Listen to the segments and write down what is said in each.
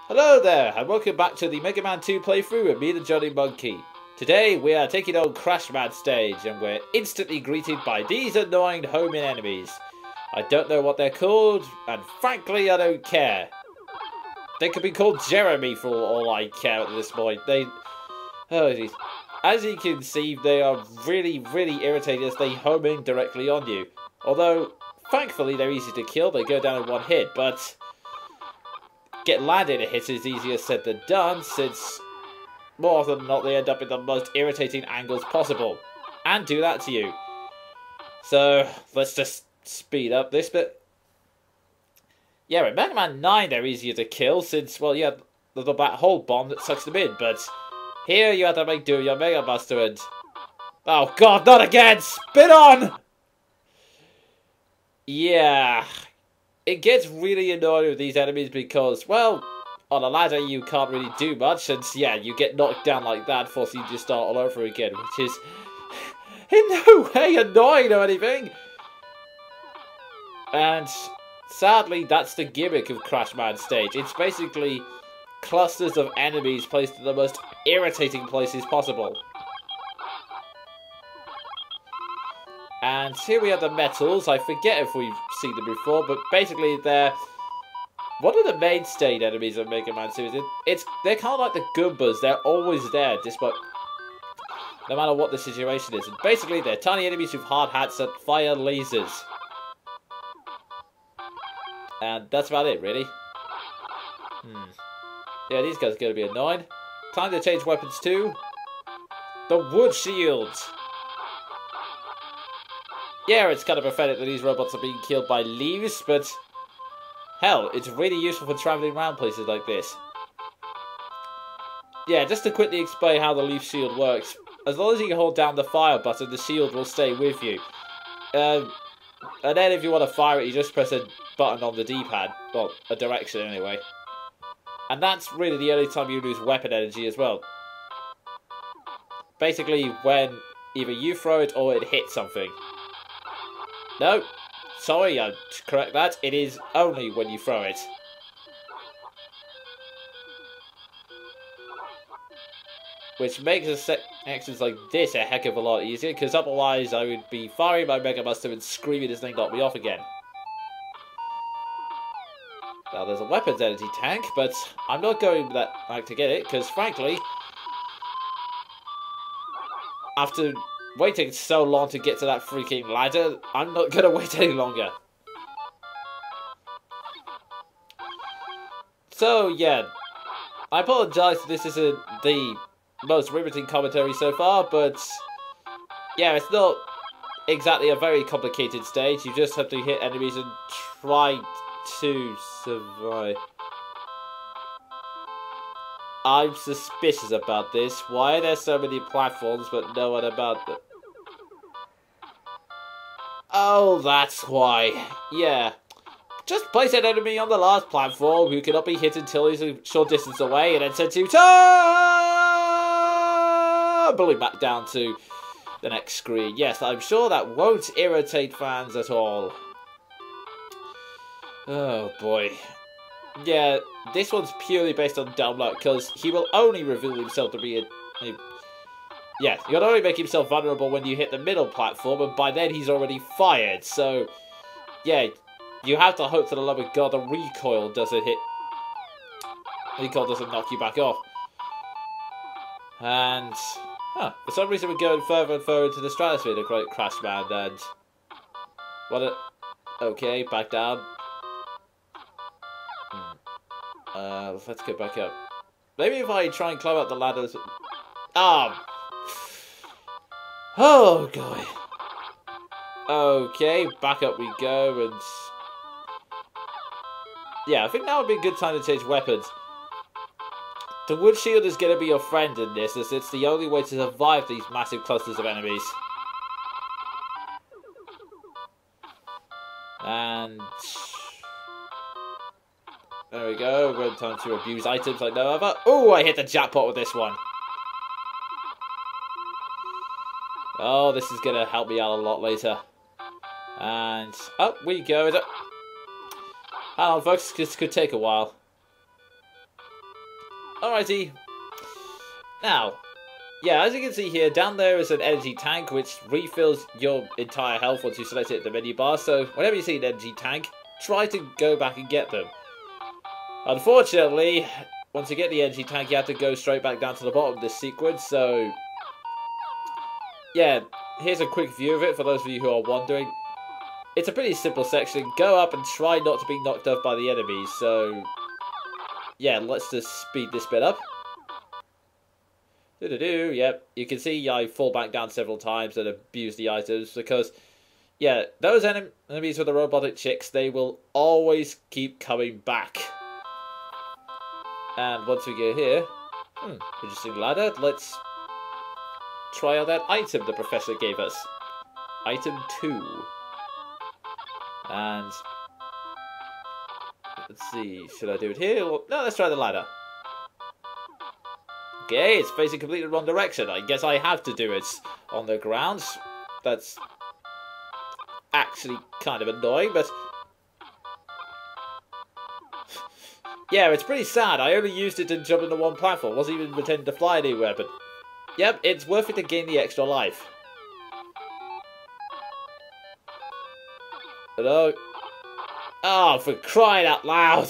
Hello there, and welcome back to the Mega Man 2 playthrough with me, the Jonin Monkey. Today we are taking on Crash Man stage, and we're instantly greeted by these annoying homing enemies. I don't know what they're called, and frankly I don't care. They could be called Jeremy for all I care at this point. As you can see, they are really irritating as they home in directly on you. Although, thankfully they're easy to kill, they go down in one hit, but get landed a hit is easier said than done, since more often than not they end up in the most irritating angles possible, and do that to you. So, let's just speed up this bit. Yeah, in Mega Man 9 they're easier to kill, since, well, you have that whole bomb that sucks them in, but here you have to make do with your Mega Buster and... oh god, not again! Spin on! Yeah... it gets really annoying with these enemies because, well, on a ladder you can't really do much, and yeah, you get knocked down like that, forcing you to start all over again, which is in no way annoying or anything. And sadly, that's the gimmick of Crash Man stage. It's basically clusters of enemies placed in the most irritating places possible. And here we have the metals. I forget if we've seen them before, but basically they're one of the mainstay enemies of Mega Man series. They're kind of like the Goombas. They're always there, despite no matter what the situation is. And basically, they're tiny enemies with hard hats that fire lasers. And that's about it, really. Yeah, these guys are going to be annoying. Time to change weapons too. The wood shields. Yeah, it's kind of pathetic that these robots are being killed by leaves, but hell, it's really useful for travelling around places like this. Yeah, just to quickly explain how the leaf shield works. As long as you hold down the fire button, the shield will stay with you. And then if you want to fire it, you just press a button on the D-pad. Well, a direction anyway. And that's really the only time you lose weapon energy as well. Basically, when either you throw it or it hits something. No, sorry, I'll correct that. It is only when you throw it. Which makes actions like this a heck of a lot easier, because otherwise I would be firing my Mega Buster and screaming this thing got me off again. Now there's a weapons energy tank, but I'm not going that back to get it, because frankly, after waiting so long to get to that freaking ladder, I'm not going to wait any longer. So, yeah, I apologise if this isn't the most riveting commentary so far, but yeah, it's not exactly a very complicated stage. You just have to hit enemies and try to survive. I'm suspicious about this. Why are there so many platforms but no one about them? Oh, that's why. Yeah. Just place an enemy on the last platform who cannot be hit until he's a short distance away, and then send you tumbling back down to the next screen. Yes, I'm sure that won't irritate fans at all. Oh boy. Yeah, this one's purely based on dumb luck, because he will only reveal himself to be yeah, you'll only make himself vulnerable when you hit the middle platform, and by then he's already fired, so yeah, you have to hope to the love of God the recoil doesn't knock you back off. And, for some reason we're going further and further into the stratosphere, the great Crash Man, and okay, back down. Let's get back up. Maybe if I try and climb up the ladders. Oh, God. Okay, back up we go, and yeah, I think now would be a good time to change weapons. The wood shield is going to be your friend in this, as it's the only way to survive these massive clusters of enemies. And there we go, we're in time to abuse items like no other. Oh, I hit the jackpot with this one. Oh, this is going to help me out a lot later. And up we go. Hang on, folks, this could take a while. Alrighty. Now, yeah, as you can see here, down there is an energy tank which refills your entire health once you select it at the menu bar. So whenever you see an energy tank, try to go back and get them. Unfortunately, once you get the energy tank, you have to go straight back down to the bottom of this sequence. So, yeah, here's a quick view of it for those of you who are wondering. It's a pretty simple section. Go up and try not to be knocked off by the enemies. So, yeah, let's just speed this bit up. Yep, you can see I fall back down several times and abuse the items because, yeah, those enemies with the robotic chicks, they will always keep coming back. And once we get here, interesting ladder, let's try out that item the professor gave us. Item 2. And let's see, should I do it here? Or, no, let's try the ladder. Okay, it's facing completely the wrong direction. I guess I have to do it on the ground. That's actually kind of annoying, but yeah, it's pretty sad. I only used it to jump into one platform. Wasn't even pretending to fly anywhere, but yep, it's worth it to gain the extra life. Hello? Oh, for crying out loud!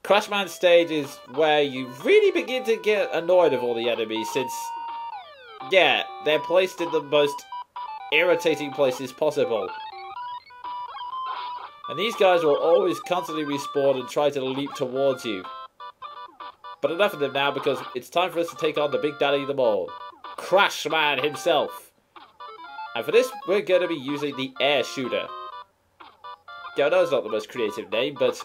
Crashman stage is where you really begin to get annoyed of all the enemies since, yeah, they're placed in the most irritating places possible. And these guys will always constantly respawn and try to leap towards you. But enough of them now because it's time for us to take on the big daddy of them all. Crashman himself. And for this, we're going to be using the air shooter. Yeah, I know it's not the most creative name, but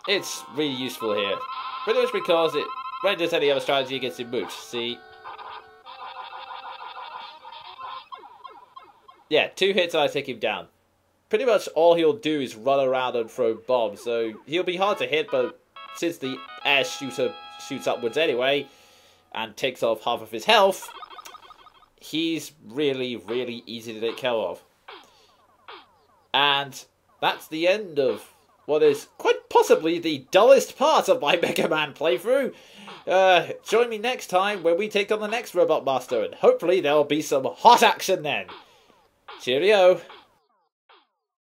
it's really useful here. Pretty much because it renders any other strategy against him moot. See? Yeah, 2 hits and I take him down. Pretty much all he'll do is run around and throw bombs, so he'll be hard to hit, but since the air shooter shoots upwards anyway, and takes off half of his health, he's really, really easy to take care of. And that's the end of what is quite possibly the dullest part of my Megaman playthrough. Join me next time when we take on the next Robot Master, and hopefully there'll be some hot action then. Cheerio!